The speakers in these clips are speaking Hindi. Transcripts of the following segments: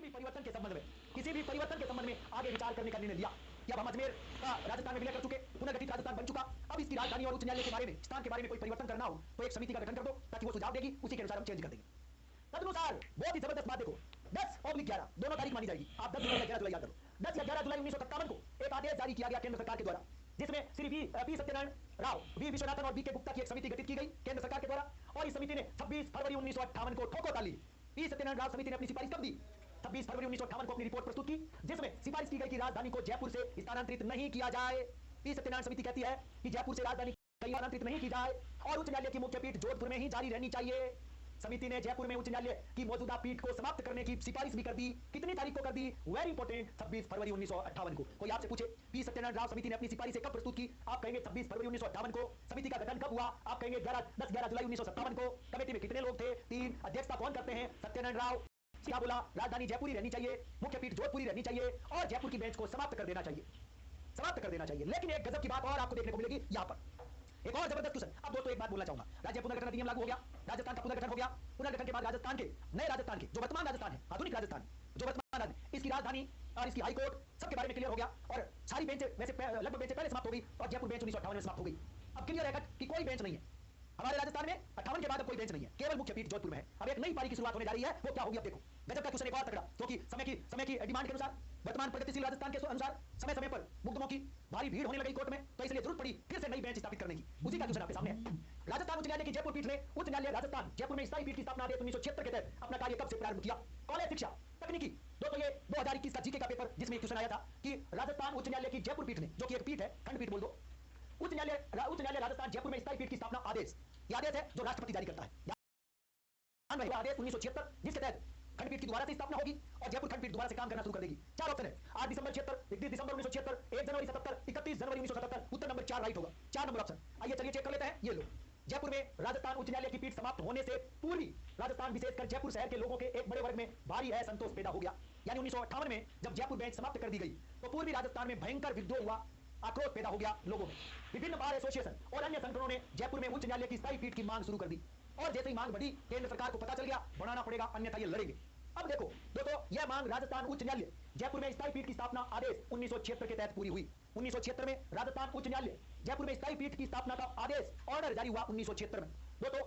भी परिवर्तन के संबंध में आगे विचार करने का निर्णय लिया कि अब हम अजमेर का राजस्थान में विलय कर चुके, पुनर्गठित राजस्थान बन चुका, अब इसकी राजधानी और उच्च न्यायालय के बारे में, स्थान के बारे में कोई परिवर्तन करना हो तो एक समिति का गठन कर दो ताकि वो सुझाव देगी, उसी के अनुसार हम चेंज कर देंगे। तदनुसार बहुत ही जबरदस्त बात देखो, 10/11 दोनों तारीख मानी जाएगी। आप 10 जुलाई या 11 जुलाई याद करो। 10 या 11 जुलाई 1957 को एक आदेश जारी किया गया केंद्र सरकार के द्वारा, जिसमें श्री पी सत्यनारायण राव, वी विश्वनाथन और बी के गुप्ता की एक समिति गठित की गई केंद्र सरकार के द्वारा, और इस समिति ने 26 फरवरी 1958 को ठोको ताली। पी सत्यनारायण राव समिति ने अपनी सिफारिश कब दी? 26 फरवरी 1958 को अपनी रिपोर्ट प्रस्तुत की, जिसमें सिफारिश की गई कि राजधानी को जयपुर से स्थानांतरित नहीं किया जाए। पी सत्यनारायण समिति कहती है कि जयपुर से राजधानी स्थानांतरित नहीं की जाए और उच्च न्यायालय की मुख्य पीठ जोधपुर में ही जारी रहनी चाहिए। समिति ने जयपुर में उच्च न्यायालय की मौजूदा पीठ को समाप्त करने की सिफारिश भी कर दी। कितनी तारीख को कर दी? वेरी इंपॉर्टेंट, 26 फरवरी 1958 को। कोई आपसे पूछे पी सत्यनारायण राव समिति ने अपनी सिफारिश कब प्रस्तुत की? आप कहेंगे 26 फरवरी 1958 को। समिति का गठन कब हुआ? आप कहेंगे 10-11 जुलाई 1957 को। कमेटी में कितने लोग थे? 3। अध्यक्षता कौन करते हैं? सत्यनारायण राव। क्या बोला? राजधानी जयपुर ही रहनी चाहिए, मुख्य पीठ जोधपुर ही रहनी चाहिए और जयपुर की बेंच को समाप्त कर देना चाहिए, समाप्त कर देना चाहिए। लेकिन एक गजब की बात और आपको देखने को मिलेगी यहां पर, एक और जबरदस्त क्वेश्चन। अब दोस्तों एक बात बोलना चाहूंगा, राज्य पुनर्गठन अधिनियम लागू हो गया, राजस्थान का पुनर्गठन हो गया। पुनर्गठन के बाद राजस्थान के, नए राजस्थान के, जो वर्तमान राजस्थान है, आधुनिक राजस्थान, जो वर्तमान इसकी राजधानी और इसकी हाईकोर्ट सबके बारे में क्लियर हो गया और सारी बेंच वैसे लगभग बेंच पहले समाप्त हो गई और जयपुर बेंच 1958 में समाप्त हो गई। अब क्लियर है कि कोई बेंच नहीं है हमारे राजस्थान में। 58 के बाद अब कोई बेंच नहीं है, केवल मुख्य पीठ जोधपुर में है। अब एक नई पारी की शुरुआत होने जा रही है, वो क्या होगी अब देखो। गजब का क्वेश्चन एक और तगड़ा, क्योंकि समय की डिमांड के अनुसार, वर्तमान प्रगतिशील राजस्थान के अनुसार समय समय पर मुकदमों की भारी भीड़ होने लगी कोर्ट में, तो इसलिए जरूरत पड़ी फिर से नई बेंच स्थापित करने की। उसी का क्वेश्चन आपके सामने है। राजस्थान उच्च न्यायालय की जयपुर पीठ ने उच्च न्यायालय राजस्थान जयपुर में स्थायी पीठ की स्थापना आदेश 1976 के तहत अपना कार्य कब से प्रारंभ किया? कॉलेज शिक्षा तकनीकी। दोस्तों ये 2021 का जीके का पेपर जिसमें क्वेश्चन आया था कि राजस्थान उच्च न्यायालय की जयपुर पीठ ने, जो कि एक पीठ है, खंडपीठ बोल दो, उच्च न्यायालय राजस्थान जयपुर में स्थायी पीठ की स्थापना आदेश, यह आदेश है जो राष्ट्रपति जारी करता है। आदेश 1976, जिसके तहत खंडपीठ की दोबारा से स्थापना होगी और जयपुर खंडपीठ दोबारा से काम करना शुरू कर देगी। 4 ऑप्शन है, 8 दिसंबर 76, 31 दिसंबर 1976, 1 जनवरी 77, 31 जनवरी 1977। उत्तर नंबर 4 राइट होगा, 4 नंबर ऑप्शन। आइए चलिए चेक कर लेते हैं। ये लो, जयपुर में राजस्थान उच्च न्यायालय की पीठ समाप्त होने से पूर्वी राजस्थान विशेषकर जयपुर शहर के लोगों के एक बड़े वर्ग में भारी असंतोष पैदा हो गया। यानी 1958 में जब जयपुर बेंच समाप्त कर दी गई तो पूर्वी राजस्थान में भयंकर विद्रोह हुआ, आक्रोश पैदा हो गया लोगों में। विभिन्न बार एसोसिएशन और अन्य संगठनों ने जयपुर में उच्च न्यायालय की स्थायी पीठ की मांग शुरू कर दी और जैसे ही मांग बढ़ी केंद्र सरकार को पता चल गया बढ़ाना पड़ेगा, अन्यथा ये लड़ेंगे। अब देखो दोस्तों, यह मांग राजस्थान उच्च न्यायालय जयपुर में स्थायी पीठ की स्थापना आदेश 1976 के तहत पूरी हुई। 1976 में राजस्थान उच्च न्यायालय जयपुर में स्थायी पीठ की स्थापना का आदेश, ऑर्डर जारी हुआ 1976 में। दोस्तों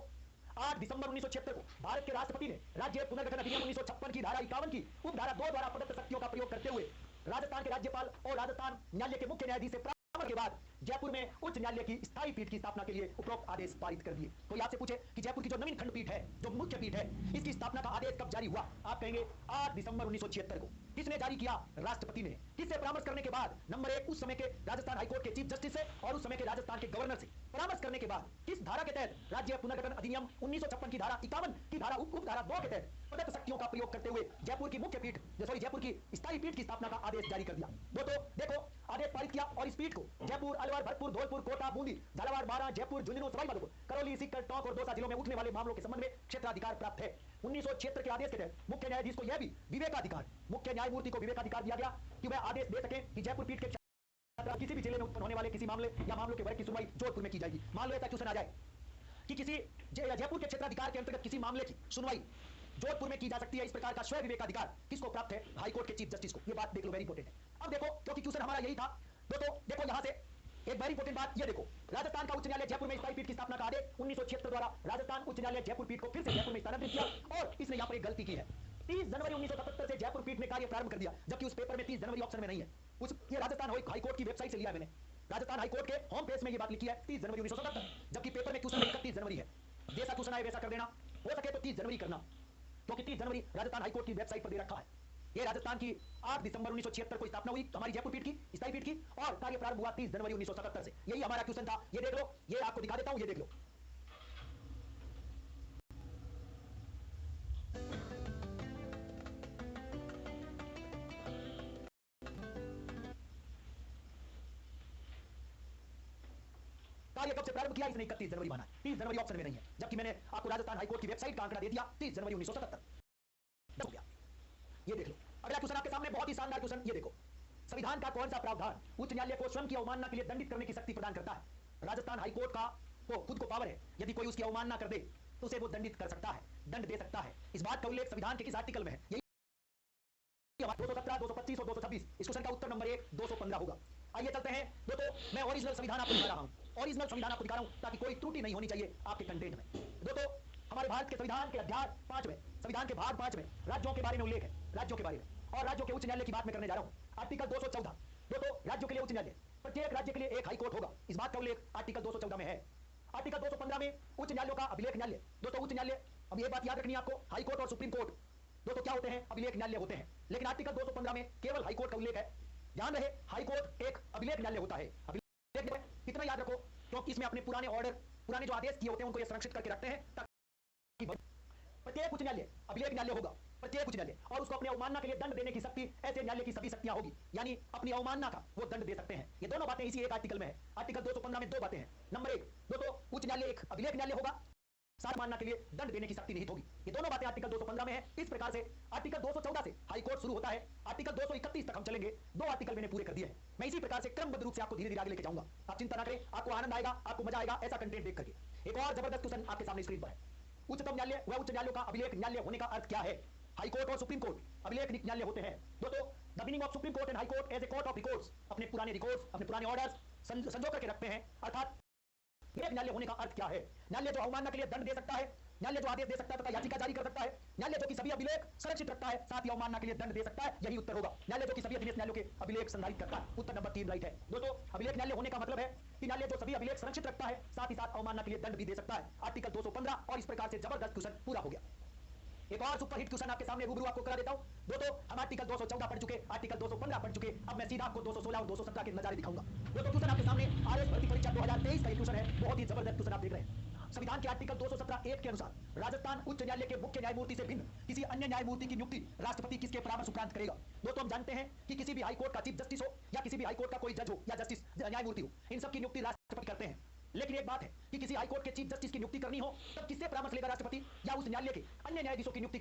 8 दिसंबर 1976 को भारत के राष्ट्रपति ने राज्य पुनर्गठन अधिनियम 1956 की धारा 51 की उपधारा 2 द्वारा प्रदत्त शक्तियों का प्रयोग करते हुए राजस्थान के राज्यपाल और राजस्थान न्यायालय के मुख्य न्यायाधीश से के बाद जयपुर में उच्च न्यायालय की स्थायी पीठ की स्थापना के लिए उपरोक्त आदेश पारित कर दिए। कोई आपसे पूछे कि जयपुर की जो नवीन खंडपीठ है, जो मुख्य पीठ है, इसकी स्थापना का आदेश कब जारी हुआ? आप कहेंगे 8 दिसंबर 1976 को। किसने जारी किया? राष्ट्रपति ने। किससे परामर्श करने के बाद? नंबर 1 उस समय के राजस्थान हाईकोर्ट के चीफ जस्टिस से और उस समय के राजस्थान के गवर्नर से परामर्श करने के बाद किस धारा के तहत? राज्य पुनर्गठन अधिनियम 1956 की धारा 51 की धारा उपधारा 2 के तहत प्रदत्त शक्तियों का प्रयोग करते हुए जयपुर की मुख्य पीठ, जयपुर की स्थायी पीठ की स्थापना का आदेश जारी कर दिया। दोस्तों देखो, आदेश पारित किया और इस पीठ को जयपुर, अलवर, भरतपुर, धौलपुर, कोटा, बूंदी, झालावाड़, बारां, जयपुर, झुंझुनू, सवाईमाधोपुर, करौली, सीकर, टोंक और दौसा जिलों में उठने वाले मामलों के संबंध में क्षेत्राधिकार प्राप्त है। 1976 के आदेश के तहत मुख्य न्यायाधीश को यह भी विवेकाधिकार, मुख्य न्यायमूर्ति को विवेकाधिकार दिया गया कि वह आदेश दे सके कि जयपुर पीठ के किसी भी जिले में उत्पन्न होने वाले किसी मामले या मामलों के वर्ग की सुनवाई जोधपुर में की जाएगी। मान लो ऐसा क्वेश्चन आ जाए कि किसी जयपुर के क्षेत्राधिकार के अंतर्गत किसी मामले की सुनवाई जोधपुर में की जा सकती है, इस प्रकार का स्वयं विवेकाधिकार किसको प्राप्त है? हाईकोर्ट के चीफ जस्टिस को। ये बात देख लो, वेरी इंपॉर्टेंट है। अब देखो, क्योंकि क्वेश्चन हमारा यही था दोस्तों, देखो यहां से एक वेरी इंपॉर्टेंट बात, ये देखो, राजस्थान का उच्च न्यायालय जयपुर में स्थायी पीठ की स्थापना का आदेश 1976 द्वारा राजस्थान उच्च न्यायालय जयपुर पीठ को फिर से जयपुर में स्थानांतरित किया और इसने यहां पर एक गलती की है। 30 जनवरी 1977 से जयपुर पीठ ने कार्य प्रारंभ कर दिया, जबकि उस पेपर में 30 जनवरी ऑप्शन में नहीं है। ये राजस्थान हाईकोर्ट की वेबसाइट से लिया है मैंने, राजस्थान हाईकोर्ट के होम पेज में ये बात लिखी है 30 जनवरी 1977, जबकि पेपर में क्वेश्चन 31 जनवरी है। जैसा क्वेश्चन आए वैसा कर देना, हो सके तो 30 जनवरी करना, क्योंकि 30 जनवरी राजस्थान हाईकोर्ट की वेबसाइट पर दे रखा है। ये राजस्थान की 8 दिसंबर 1976 को स्थापना हुई हमारी जयपुर पीठ की, स्थायी पीठ की, और कार्य प्रारंभ हुआ 30 जनवरी 1977 से। यही हमारा क्वेश्चन था। ये देख लो, ये आपको दिखा देता हूं, ये देख लो। कार्य कब से प्रारंभ किया? इसने 31 जनवरी माना, 30 जनवरी ऑप्शन में नहीं है, जबकि मैंने आपको राजस्थान हाईकोर्ट की वेबसाइट का आंकड़ा दे दिया 30 जनवरी 1977 हो गया। ये देख लो, अगला क्वेश्चन आपके सामने बहुत ही शानदार क्वेश्चन, ये देखो, संविधान का कौन सा प्रावधान उच्च न्यायालय को स्वयं की अवमानना के लिए दंडित करने की शक्ति प्रदान करता है? राजस्थान हाईकोर्ट का खुद को पावर है, यदि कोई उसकी अवमानना कर दे तो उसे वो दंडित कर सकता है, दंड दे सकता है। इस बात का उल्लेख संविधान के किस आर्टिकल में है? 230 और 226 इस क्वेश्चन का उत्तर नंबर 1 215 होगा। आइए चलते हैं दोस्तों, मैं ओरिजिनल संविधान आपको दिखा रहा हूं, ओरिजिनल संविधान आपको दिखा रहा हूं ताकि कोई त्रुटि नहीं होनी चाहिए आपके कंटेंट में। दोस्तों हमारे भारत के संविधान के अध्याय 5 में, संविधान के भाग 5 में राज्यों के बारे में उल्लेख है, राज्यों के बारे में, और राज्यों के उच्च न्यायालय की बात मैं करने जा रहा हूं। आर्टिकल 214 दोस्तों, राज्यों के लिए उच्च न्यायालय, प्रत्येक राज्य के लिए एक हाई कोर्ट होगा, इस बात का उल्लेख आर्टिकल 214 में है। आर्टिकल 215 में उच्च न्यायालयों का अभिलेख न्यायालय। दोस्तों उच्च न्यायालय, अब ये बात याद रखनी है आपको, हाई कोर्ट और सुप्रीम कोर्ट दोस्तों क्या होते हैं, अभिलेख न्यायालय होते हैं। लेकिन आर्टिकल 215 में केवल हाई कोर्ट का उल्लेख है। ध्यान रहे, हाई कोर्ट एक अभिलेख न्यायालय होता है। अभिलेख इतना याद रखो क्योंकि इसमें अपने पुराने ऑर्डर, पुराने जो आदेश किए होते हैं उनको ये संरक्षित करके रखते हैं ताकि प्रत्येक उच्च न्यायालय अभिलेख न्यायालय होगा, प्रत्येक उच्च न्यायालय, और उसको अपनी अवमानना के लिए दंड देने की शक्ति ऐसे न्यायालय की सभी शक्तियां होगी, यानी अपनी अवमानना का वो दंड दे सकते हैं। ये दोनों बातें इसी एक आर्टिकल में है। आर्टिकल 215 में दो बातें हैं। नंबर 1 दोस्तों, उच्च न्यायालय एक अभिलेख न्यायालय होगा, सामान्य के लिए दंड देने की शक्ति निहित होगी। ये दोनों बातें आर्टिकल 215 में है। इस प्रकार से आर्टिकल 214 से हाई कोर्ट शुरू होता है, आर्टिकल 231 तक हम चलेंगे। दो आर्टिकल मैंने पूरे कर दिए हैं। मैं इसी प्रकार से क्रमबद्ध रूप से आपको धीरे धीरे आगे लेके जाऊंगा। आप चिंता ना करें, आपको आनंद आएगा, आपको मजा आएगा ऐसा कंटेंट देख करके। एक और जबरदस्त क्वेश्चन आपके सामने स्क्रीन पर है। उच्चतम न्यायालय व उच्च न्यायालयों का अभिलेख न्यायालय होने का अर्थ क्या है? हाई कोर्ट और सुप्रीम कोर्ट अभिलेख न्यायालय होते हैं। दोस्तों the meaning of supreme court and high court as a court of records, अपने पुराने रिकॉर्ड्स, अपने पुराने ऑर्डर्स संजो करके रखते हैं। अर्थात न्यायालय होने का अर्थ क्या है? न्यायालय जो अवमानना के लिए दंड दे सकता है, न्यायालय जो आदेश दे सकता है तथा याचिका जारी कर सकता है, न्यायालय जो कि सभी अभिलेख संरक्षित रखता है, साथ ही अवमानना के लिए दंड दे सकता है। यही उत्तर होगा। न्यायालय जो कि सभी अधीनस्थ न्यायालयों के अभिलेख संधारित करता है। उत्तर नंबर 3 राइट है। दोस्तों अभिलेख न्यायालय होने का मतलब है कि न्यायालय जो सभी अभिलेख संरक्षित रखता है, साथ ही साथ अवमानना के लिए दंड भी दे सकता है। आर्टिकल 215, और इस प्रकार से जबरदस्त क्वेश्चन पूरा हो गया। एक और सुपरहिट क्वेश्चन आपके सामने रूबरू आपको करा देता हूं। दोस्तों हम आर्टिकल 214 पढ़ चुके, आर्टिकल 215 पढ़ चुके, अब मैं सीधा आपको 216 और 217 के नजारे दिखाऊंगा। दोस्तों क्वेश्चन आपके सामने आरएस भर्ती परीक्षा 2023 का एक क्वेश्चन है, बहुत ही जबरदस्त क्वेश्चन आप देख रहे हैं। संविधान के आर्टिकल 217(1) के अनुसार राजस्थान उच्च न्यायालय के मुख्य न्यायमूर्ति से भिन्न किसी अन्य न्यायमूर्ति की नियुक्ति राष्ट्रपति किसके परामर्श उपरांत करेगा? दोस्तों हम जानते हैं कि किसी भी हाई कोर्ट का चीफ जस्टिस हो या किसी भी हाई कोर्ट का कोई जज हो या जस्टिस न्यायमूर्ति हो, इन सब की नियुक्ति राष्ट्रपति करते हैं। लेकिन एक बात है कि किसी हाई कोर्ट के चीफ जस्टिस की नियुक्ति करनी हो तब किससे परामर्श लेगा राष्ट्रपति, या उस न्यायालय के अन्य न्यायाधीशों की नियुक्ति